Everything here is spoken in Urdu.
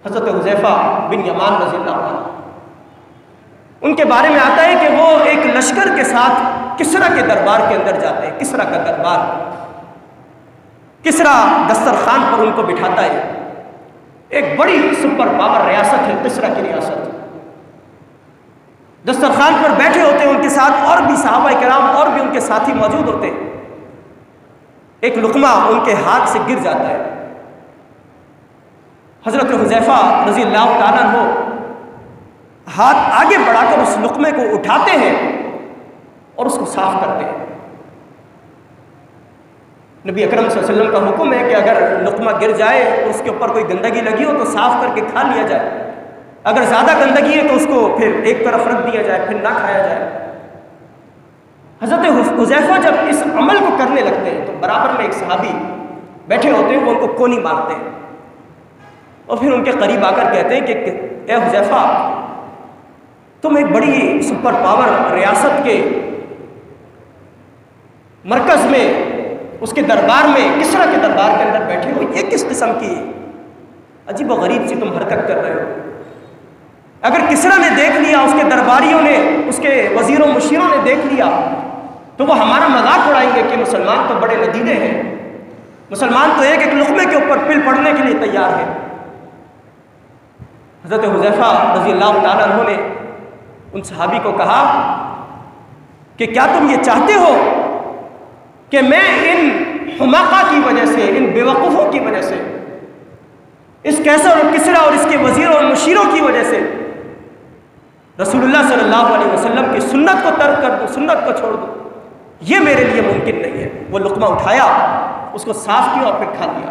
حضرت حذیفہ بن یمان رضی اللہ عنہ، ان کے بارے میں آتا ہے کہ وہ ایک لشکر کے ساتھ کسریٰ کے دربار کے اندر جاتے ہیں۔ کسریٰ کا دربار، کسریٰ دسترخوان پر ان کو بٹھاتا ہے۔ ایک بڑی سپر پاور ریاست ہے کسریٰ کی ریاست۔ دسترخوان پر بیٹھے ہوتے ہیں، ان کے ساتھ اور بھی صحابہ کرام اور بھی ان کے ساتھی موجود ہوتے ہیں۔ ایک لقمہ ان کے ہاتھ سے گر جاتا ہے۔ حضرت حذیفہ رضی اللہ تعالیٰ عنہ ہاتھ آگے بڑھا کر اس لقمے کو اٹھاتے ہیں اور اس کو صاف کرتے ہیں۔ نبی اکرم صلی اللہ علیہ وسلم کا حکم ہے کہ اگر لقمہ گر جائے اور اس کے اوپر کوئی گندگی لگی ہو تو صاف کر کے کھا لیا جائے، اگر زیادہ گندگی ہے تو اس کو پھر ایک طرف رکھ دیا جائے، پھر نہ کھایا جائے۔ حضرت حذیفہ جب اس عمل کو کرنے لگتے ہیں تو برابر میں ایک صحابی بیٹھے ہوتے ہیں، وہ ان کو کونی مارتے ہیں اور پھر ان کے قریب آ کر کہتے ہیں کہ اے حذیفہ، تم ایک بڑی سپر پاور ریاست کے مرکز میں، اس کے دربار میں، کسریٰ کے دربار کے اندر بیٹھے ہو، یہ کس قسم کی عجیب و غریب سی تم حرکت کر رہے ہو؟ اگر کسریٰ نے دیکھ لیا، اس کے درباریوں نے، اس کے وزیروں مشیروں نے دیکھ لیا تو وہ ہمارا مذاق اڑائیں گے کہ مسلمان تو بڑے ندیدے ہیں، مسلمان تو ایک ایک لقمے کے اوپر پل پڑنے کے لیے تیار ہے۔ حضرت حذیفہ رضی اللہ تعالیٰ عنہ نے ان صحابی کو کہا کہ کیا تم یہ چاہتے ہو کہ میں ان حماقہ کی وجہ سے، ان بیوقوفوں کی وجہ سے، اس کیسر اور کسریٰ اور اس کے وزیروں اور مشیروں کی وجہ سے رسول اللہ صلی اللہ علیہ وسلم کی سنت کو ترک کر دوں، سنت کو چھوڑ دوں؟ یہ میرے لیے ممکن نہیں ہے۔ وہ لقمہ اٹھایا، اس کو صاف کیا اور پھر کھا لیا۔